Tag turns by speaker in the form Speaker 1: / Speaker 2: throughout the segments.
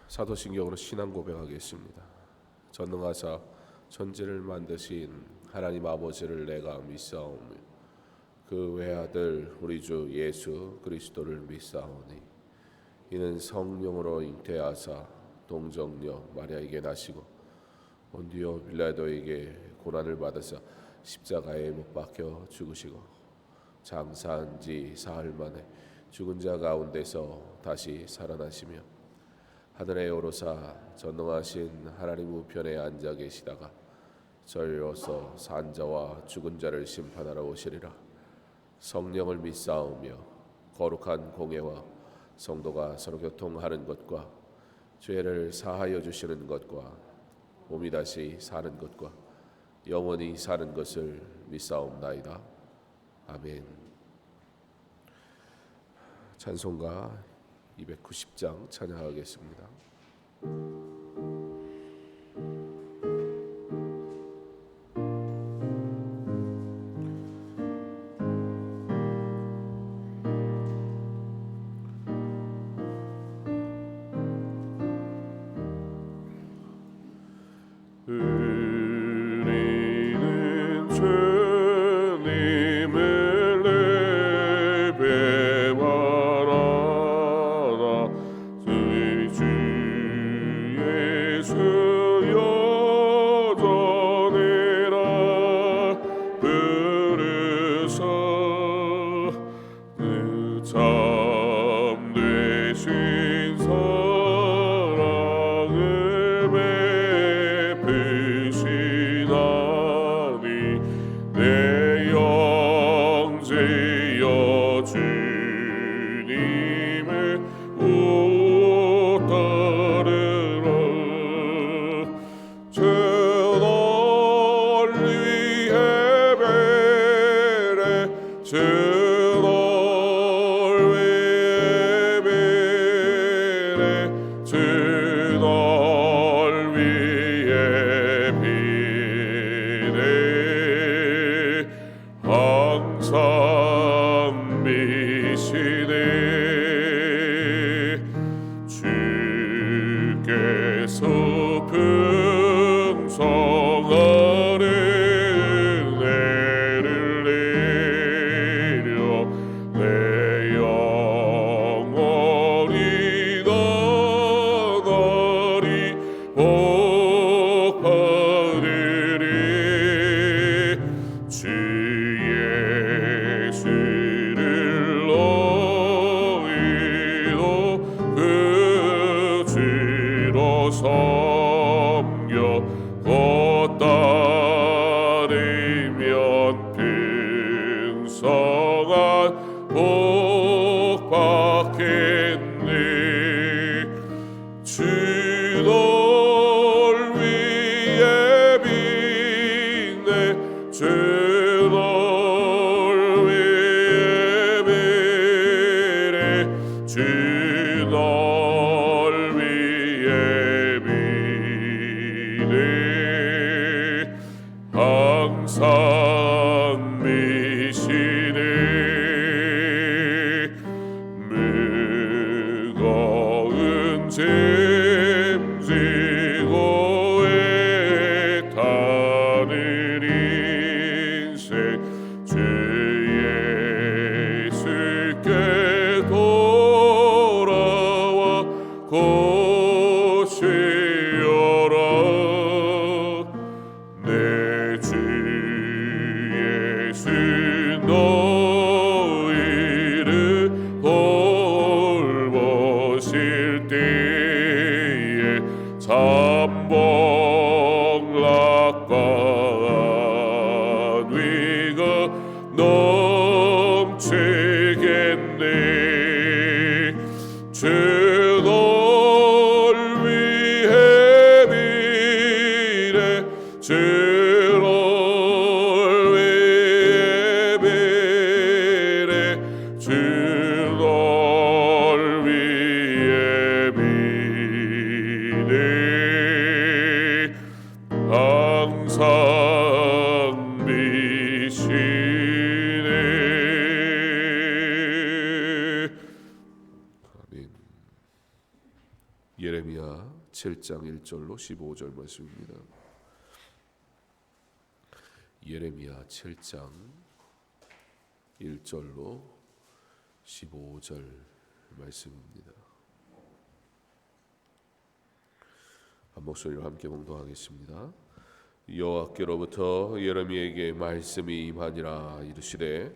Speaker 1: 사도신경으로 신앙 고백하겠습니다. 전능하사 천지를 만드신 하나님 아버지를 내가 믿사오며 그 외아들 우리 주 예수 그리스도를 믿사오니 이는 성령으로 잉태하사 동정녀 마리아에게 나시고 본디오 빌라도에게 고난을 받으사 십자가에 못 박혀 죽으시고 장사한 지 사흘 만에 죽은 자 가운데서 다시 살아나시며 하늘에 오르사 전능하신 하나님 우편에 앉아 계시다가 저희로서 산 자와 죽은 자를 심판하러 오시리라. 성령을 믿사오며 거룩한 공예와 성도가 서로 교통하는 것과 죄를 사하여 주시는 것과 몸이 다시 사는 것과 영원히 사는 것을 믿사옵나이다. 아멘. 찬송가 290장 찬양하겠습니다.
Speaker 2: 우리는 주님을 예배하라. 주 예수 여전이라 부르사 그 참되신 사랑을 베푸시나니 내 영제여 주님의 옷 따르라. 주 널 위해 베레 주 널 위해 베레 주 널 위해 비네 항상 미시네. 주께서 풍성하는 내를 내려 내 영혼이 나날이 복받으리. 주 예수를 너희도 그 주로서 곧 따르면 풍성한 복 받겠네. 주 널 위해 비네 주 널 위해 비네 주 널 위해 비네 항상 미시네 무거운 짐 지고 애타는 인생 주 예수께 돌아와 곧 쉬어라. 내 주 예수 너희를 돌보실 때에 잠복락과 위가 넘치겠네. 주 널 위해 비네 주 널 위해 비네 주 널 위해 비네 항상 비시네.
Speaker 1: 아멘. 예레미야 7장 1절로 15절 말씀입니다. 예레미야 7장 1절로 15절 말씀입니다. 한 목소리로 함께 봉독하겠습니다. 여호와께로부터 예레미야에게 말씀이 임하니라. 이르시되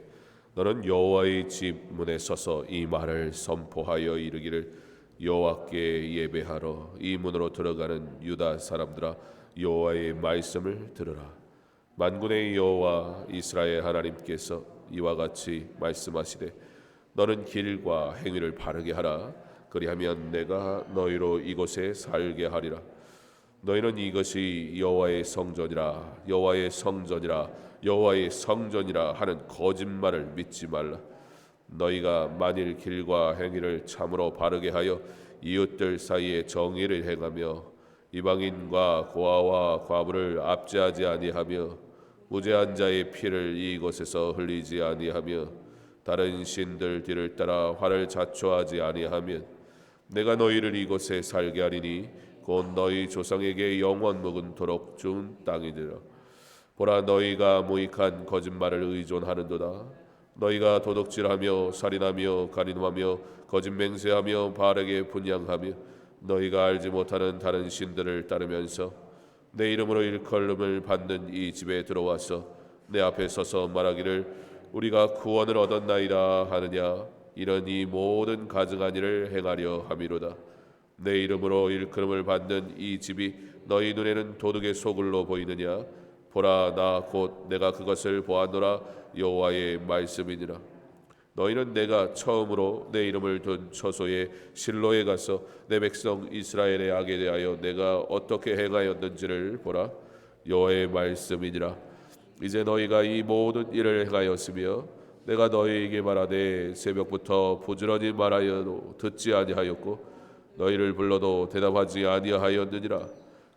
Speaker 1: 너는 여호와의 집 문에 서서 이 말을 선포하여 이르기를 여호와께 예배하러 이 문으로 들어가는 유다 사람들아 여호와의 말씀을 들으라. 만군의 여호와 이스라엘 하나님께서 이와 같이 말씀하시되 너는 길과 행위를 바르게 하라. 그리하면 내가 너희로 이곳에 살게 하리라. 너희는 이것이 여호와의 성전이라 여호와의 성전이라 여호와의 성전이라 하는 거짓말을 믿지 말라. 너희가 만일 길과 행위를 참으로 바르게 하여 이웃들 사이에 정의를 행하며 이방인과 고아와 과부를 압제하지 아니하며 무죄한 자의 피를 이곳에서 흘리지 아니하며 다른 신들 뒤를 따라 화를 자초하지 아니하면 내가 너희를 이곳에 살게 하리니 곧 너희 조상에게 영원 묵은토록 준 땅이니라. 보라 너희가 무익한 거짓말을 의존하는도다. 너희가 도둑질하며 살인하며 간음하며 거짓 맹세하며 바르게 분양하며 너희가 알지 못하는 다른 신들을 따르면서 내 이름으로 일컬음을 받는 이 집에 들어와서 내 앞에 서서 말하기를 우리가 구원을 얻었나이다 하느냐. 이런 이 모든 가증한 일을 행하려 함이로다. 내 이름으로 일컬음을 받는 이 집이 너희 눈에는 도둑의 소굴로 보이느냐. 보라 나 곧 내가 그것을 보았노라. 여호와의 말씀이니라. 너희는 내가 처음으로 내 이름을 둔 처소에 실로에 가서 내 백성 이스라엘의 악에 대하여 내가 어떻게 행하였는지를 보라. 여호와의 말씀이니라. 이제 너희가 이 모든 일을 행하였으며 내가 너희에게 말하되 새벽부터 부지런히 말하여도 듣지 아니하였고 너희를 불러도 대답하지 아니하였느니라.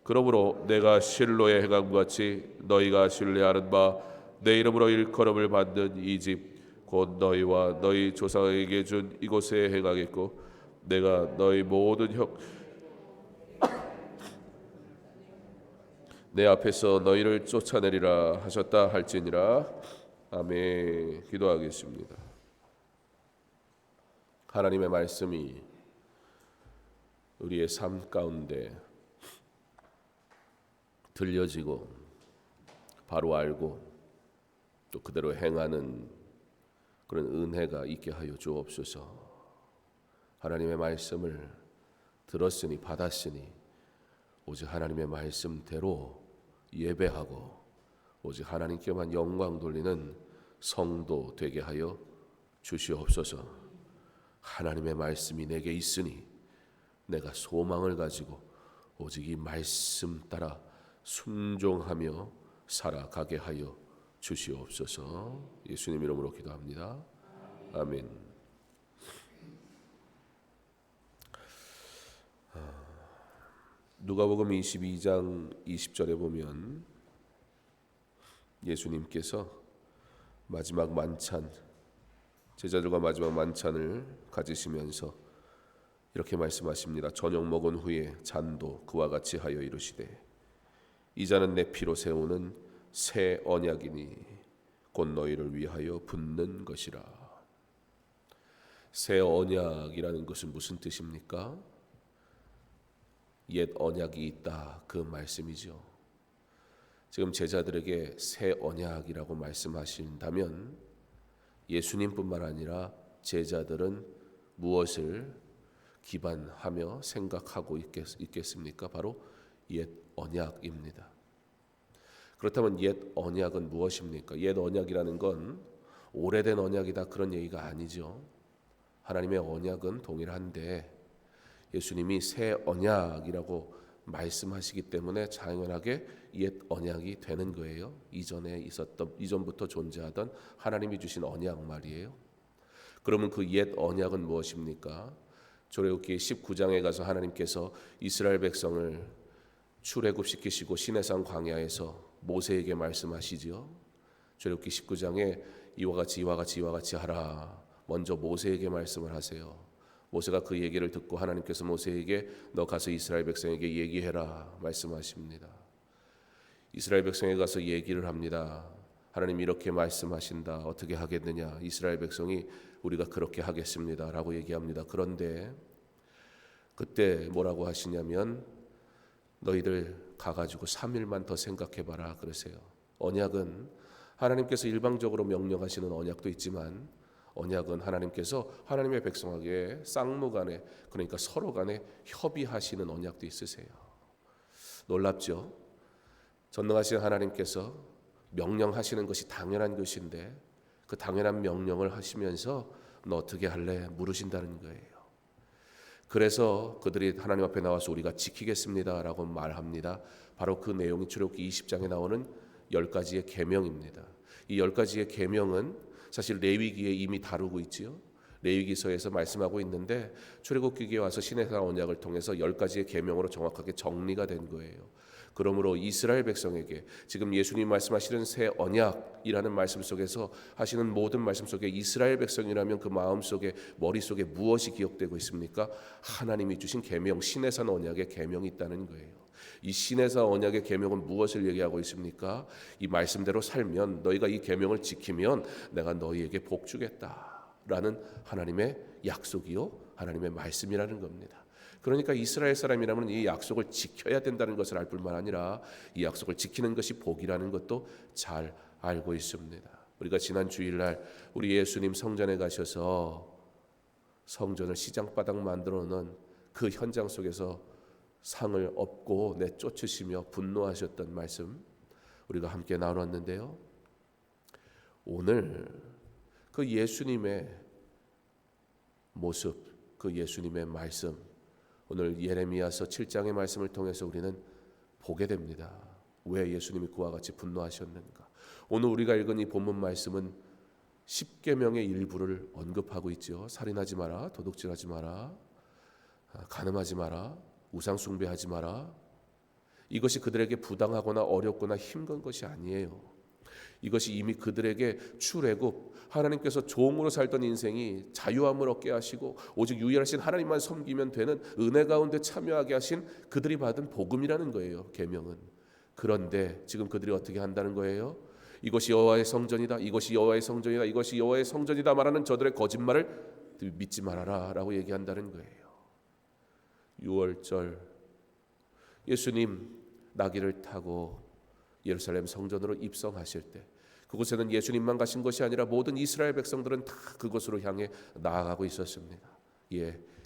Speaker 1: 그러므로 내가 실로에 행함 같이 너희가 신뢰하는 바 내 이름으로 일컬음을 받는 이 집 곧 너희와 너희 조상에게 준 이곳에 행하겠고 내가 너희 모든 내 앞에서 너희를 쫓아내리라 하셨다 할지니라. 아멘. 기도하겠습니다. 하나님의 말씀이 우리의 삶 가운데 들려지고 바로 알고 또 그대로 행하는 그런 은혜가 있게 하여 주옵소서. 하나님의 말씀을 들었으니 받았으니 오직 하나님의 말씀대로 예배하고 오직 하나님께만 영광 돌리는 성도 되게 하여 주시옵소서. 하나님의 말씀이 내게 있으니 내가 소망을 가지고 오직 이 말씀 따라 순종하며 살아가게 하여 주시옵소서. 예수님 이름으로 기도합니다. 아멘. 누가복음 22장 20절에 보면 예수님께서 마지막 만찬, 제자들과 마지막 만찬을 가지시면서 이렇게 말씀하십니다. 저녁 먹은 후에 잔도 그와 같이 하여 이르시되 이 잔은 내 피로 세우는 새 언약이니 곧 너희를 위하여 붓는 것이라. 새 언약이라는 것은 무슨 뜻입니까? 옛 언약이 있다, 그 말씀이죠. 지금 제자들에게 새 언약이라고 말씀하신다면 예수님뿐만 아니라 제자들은 무엇을 기반하며 생각하고 있겠습니까? 바로 옛 언약입니다. 그렇다면 옛 언약은 무엇입니까? 옛 언약이라는 건 오래된 언약이다, 그런 얘기가 아니죠. 하나님의 언약은 동일한데 예수님이 새 언약이라고 말씀하시기 때문에 당연하게 옛 언약이 되는 거예요. 이전부터 존재하던 하나님이 주신 언약 말이에요. 그러면 그 옛 언약은 무엇입니까? 출애굽기 19장에 가서 하나님께서 이스라엘 백성을 출애굽시키시고 시내산 광야에서 모세에게 말씀하시지요. 출애굽기 19장에 이와 같이 하라. 먼저 모세에게 말씀을 하세요. 모세가 그 얘기를 듣고 하나님께서 모세에게 너 가서 이스라엘 백성에게 얘기해라 말씀하십니다. 이스라엘 백성에 가서 얘기를 합니다. 하나님 이렇게 말씀하신다. 어떻게 하겠느냐? 이스라엘 백성이 우리가 그렇게 하겠습니다 라고 얘기합니다. 그런데 그때 뭐라고 하시냐면 너희들 가가지고 3일만 더 생각해봐라 그러세요. 언약은 하나님께서 일방적으로 명령하시는 언약도 있지만 언약은 하나님께서 하나님의 백성에게 쌍무간에, 그러니까 서로 간에 협의하시는 언약도 있으세요. 놀랍죠? 전능하신 하나님께서 명령하시는 것이 당연한 것인데 그 당연한 명령을 하시면서 너 어떻게 할래? 물으신다는 거예요. 그래서 그들이 하나님 앞에 나와서 우리가 지키겠습니다 라고 말합니다. 바로 그 내용이 출애굽기 20장에 나오는 10가지의 계명입니다. 이 10가지의 계명은 사실 레위기에 이미 다루고 있지요. 레위기서에서 말씀하고 있는데 출애굽기에 와서 시내산 언약을 통해서 10가지의 계명으로 정확하게 정리가 된 거예요. 그러므로 이스라엘 백성에게 지금 예수님 말씀하시는 새 언약이라는 말씀 속에서 하시는 모든 말씀 속에 이스라엘 백성이라면 그 마음속에 머릿속에 무엇이 기억되고 있습니까? 하나님이 주신 계명, 시내산 언약의 계명이 있다는 거예요. 이 시내산 언약의 계명은 무엇을 얘기하고 있습니까? 이 말씀대로 살면 너희가 이 계명을 지키면 내가 너희에게 복 주겠다라는 하나님의 약속이요 하나님의 말씀이라는 겁니다. 그러니까 이스라엘 사람이라면 이 약속을 지켜야 된다는 것을 알 뿐만 아니라 이 약속을 지키는 것이 복이라는 것도 잘 알고 있습니다. 우리가 지난 주일날 우리 예수님 성전에 가셔서 성전을 시장바닥 만들어 놓은 그 현장 속에서 상을 업고 내쫓으시며 분노하셨던 말씀 우리가 함께 나눴는데요. 오늘 그 예수님의 모습, 그 예수님의 말씀, 오늘 예레미야서 7장의 말씀을 통해서 우리는 보게 됩니다. 왜 예수님이 그와 같이 분노하셨는가? 오늘 우리가 읽은 이 본문 말씀은 10계명의 일부를 언급하고 있죠. 살인하지 마라, 도둑질하지 마라, 간음하지 마라, 우상 숭배하지 마라. 이것이 그들에게 부당하거나 어렵거나 힘든 것이 아니에요. 이것이 이미 그들에게 출애굽, 하나님께서 종으로 살던 인생이 자유함을 얻게 하시고 오직 유일하신 하나님만 섬기면 되는 은혜 가운데 참여하게 하신 그들이 받은 복음이라는 거예요. 계명은. 그런데 지금 그들이 어떻게 한다는 거예요? 이것이 여호와의 성전이다, 이것이 여호와의 성전이다, 이것이 여호와의 성전이다 말하는 저들의 거짓말을 믿지 말아라 라고 얘기한다는 거예요. 6월절 예수님 나귀를 타고 예루살렘 성전으로 입성하실 때 그곳에는 예수님만 가신 것이 아니라 모든 이스라엘 백성들은 다 그곳으로 향해 나아가고 있었습니다.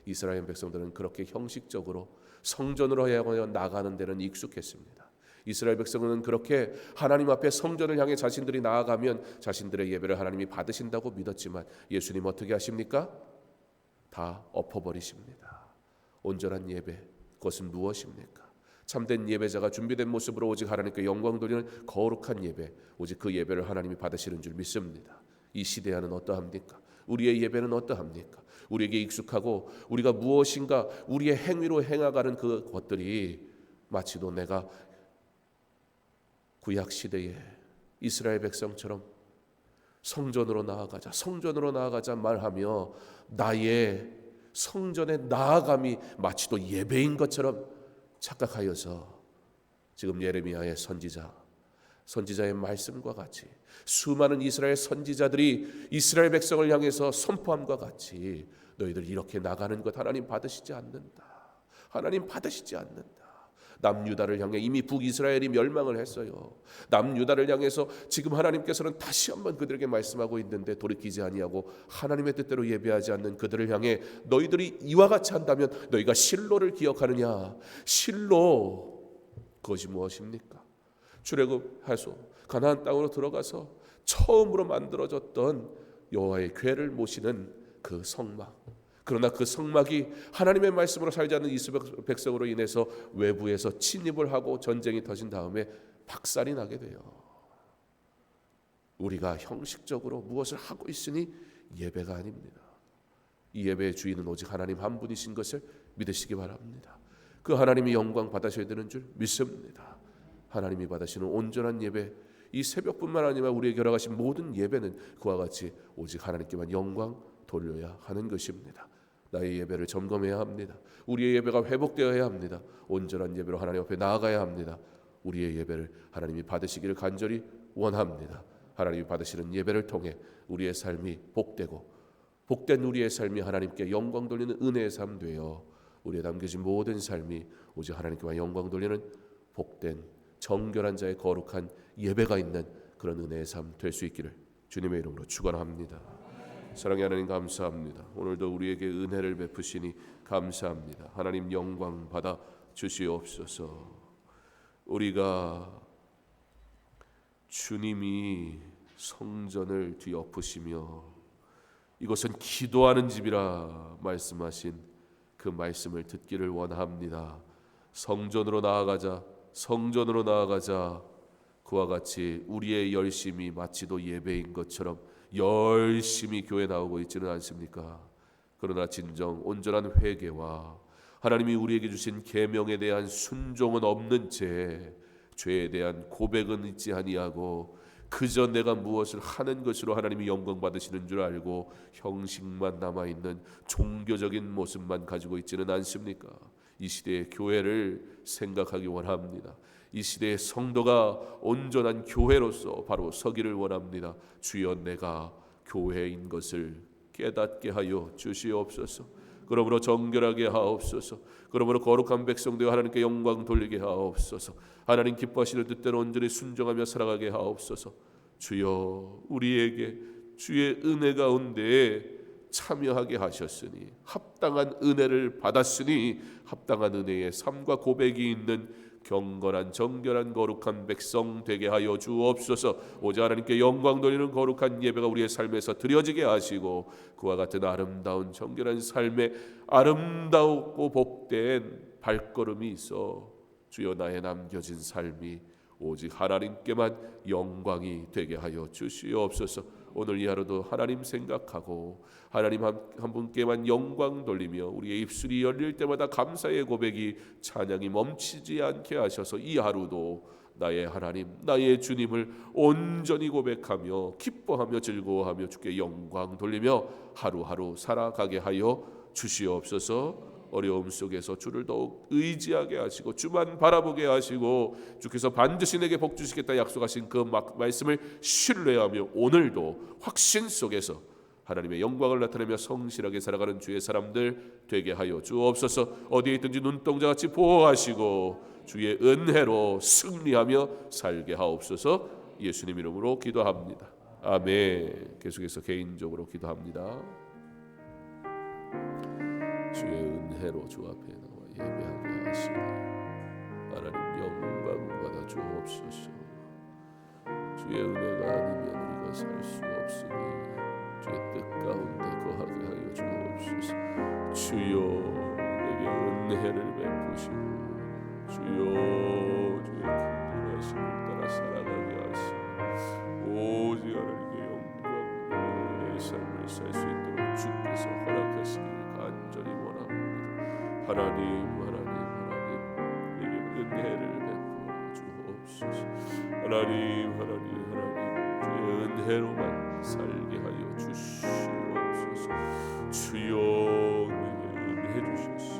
Speaker 1: 이스라엘 백성들은 그렇게 형식적으로 성전으로 향하여 나가는 데는 익숙했습니다. 이스라엘 백성은 그렇게 하나님 앞에 성전을 향해 자신들이 나아가면 자신들의 예배를 하나님이 받으신다고 믿었지만 예수님 어떻게 하십니까? 다 엎어버리십니다. 온전한 예배, 그것은 무엇입니까? 참된 예배자가 준비된 모습으로 오직 하나님께 영광 돌리는 거룩한 예배, 오직 그 예배를 하나님이 받으시는 줄 믿습니다. 이 시대와는 어떠합니까? 우리의 예배는 어떠합니까? 우리에게 익숙하고 우리가 무엇인가 우리의 행위로 행하가는 그 것들이 마치도 내가 구약 시대에 이스라엘 백성처럼 성전으로 나아가자 말하며 나의 성전에 나아감이 마치도 예배인 것처럼 착각하여서 지금 예레미야의 선지자의 말씀과 같이 수많은 이스라엘 선지자들이 이스라엘 백성을 향해서 선포함과 같이 너희들 이렇게 나가는 것 하나님 받으시지 않는다. 하나님 받으시지 않는다. 남유다를 향해 이미 북이스라엘이 멸망을 했어요. 남유다를 향해서 지금 하나님께서는 다시 한번 그들에게 말씀하고 있는데 돌이키지 아니하고 하나님의 뜻대로 예배하지 않는 그들을 향해 너희들이 이와 같이 한다면 너희가 실로를 기억하느냐? 실로 그것이 무엇입니까? 출애굽해서 가나안 땅으로 들어가서 처음으로 만들어졌던 여호와의 궤를 모시는 그 성막. 그러나 그 성막이 하나님의 말씀으로 살지 않는 이스라엘 백성으로 인해서 외부에서 침입을 하고 전쟁이 터진 다음에 박살이 나게 돼요. 우리가 형식적으로 무엇을 하고 있으니 예배가 아닙니다. 이 예배의 주인은 오직 하나님 한 분이신 것을 믿으시기 바랍니다. 그 하나님이 영광 받으셔야 되는 줄 믿습니다. 하나님이 받으시는 온전한 예배, 이 새벽뿐만 아니라 우리에게 허락하신 모든 예배는 그와 같이 오직 하나님께만 영광 돌려야 하는 것입니다. 나의 예배를 점검해야 합니다. 우리의 예배가 회복되어야 합니다. 온전한 예배로 하나님 앞에 나아가야 합니다. 우리의 예배를 하나님이 받으시기를 간절히 원합니다. 하나님이 받으시는 예배를 통해 우리의 삶이 복된 우리의 삶이 하나님께 영광 돌리는 은혜의 삶 되어 우리에 담겨진 모든 삶이 오직 하나님께만 영광 돌리는 복된 정결한 자의 거룩한 예배가 있는 그런 은혜의 삶 될 수 있기를 주님의 이름으로 축원합니다. 사랑의 하나님 감사합니다. 오늘도 우리에게 은혜를 베푸시니 감사합니다. 하나님 영광 받아 주시옵소서. 우리가 주님이 성전을 뒤엎으시며 이것은 기도하는 집이라 말씀하신 그 말씀을 듣기를 원합니다. 성전으로 나아가자. 그와 같이 우리의 열심이 마치도 예배인 것처럼 열심히 교회 나오고 있지는 않습니까? 그러나 진정 온전한 회개와 하나님이 우리에게 주신 계명에 대한 순종은 없는 채 죄에 대한 고백은 있지 아니하고 그저 내가 무엇을 하는 것으로 하나님이 영광 받으시는 줄 알고 형식만 남아있는 종교적인 모습만 가지고 있지는 않습니까? 이 시대의 교회를 생각하기 원합니다. 이 시대의 성도가 온전한 교회로서 바로 서기를 원합니다. 주여 내가 교회인 것을 깨닫게 하여 주시옵소서. 그러므로 정결하게 하옵소서. 그러므로 거룩한 백성 되어 하나님께 영광 돌리게 하옵소서. 하나님 기뻐하시는 뜻대로 온전히 순종하며 살아가게 하옵소서. 주여 우리에게 주의 은혜 가운데 참여하게 하셨으니 합당한 은혜를 받았으니 합당한 은혜의 삶과 고백이 있는 경건한 정결한 거룩한 백성 되게 하여 주옵소서. 오직 하나님께 영광 돌리는 거룩한 예배가 우리의 삶에서 드려지게 하시고 그와 같은 아름다운 정결한 삶에 아름다우고 복된 발걸음이 있어 주여 나의 남겨진 삶이 오직 하나님께만 영광이 되게 하여 주시옵소서. 오늘 이 하루도 하나님 생각하고 하나님 한 분께만 영광 돌리며 우리의 입술이 열릴 때마다 감사의 고백이 찬양이 멈추지 않게 하셔서 이 하루도 나의 하나님 나의 주님을 온전히 고백하며 기뻐하며 즐거워하며 주께 영광 돌리며 하루하루 살아가게 하여 주시옵소서. 어려움 속에서 주를 더욱 의지하게 하시고 주만 바라보게 하시고 주께서 반드시 내게 복 주시겠다 약속하신 그 말씀을 신뢰하며 오늘도 확신 속에서 하나님의 영광을 나타내며 성실하게 살아가는 주의 사람들 되게 하여 주옵소서. 어디에 있든지 눈동자같이 보호하시고 주의 은혜로 승리하며 살게 하옵소서. 예수님 이름으로 기도합니다. 아멘. 계속해서 개인적으로 기도합니다. 주의 은혜로 주 앞에 나와 예배하게 하시니 하나님 영광 받아 주옵소서. 주의 은혜가 아니면 우리가 살 수 없으니 주의 뜻 가운데 거하게 하여 주옵소서. 주여 내게 은혜를 베푸시고 주여 주의 큰 하심을 따라 살아가게 하시고 오직 하나님의 영광 은혜의 삶을 살 수 있도록 주께서 허락하시기를 간절히 원합니다. 하나님 내게 은혜를 베풀어 주옵소서. 하나님 주의 은혜로만 살게 하여 주시옵소서. 주여 내게 은혜 주셨소.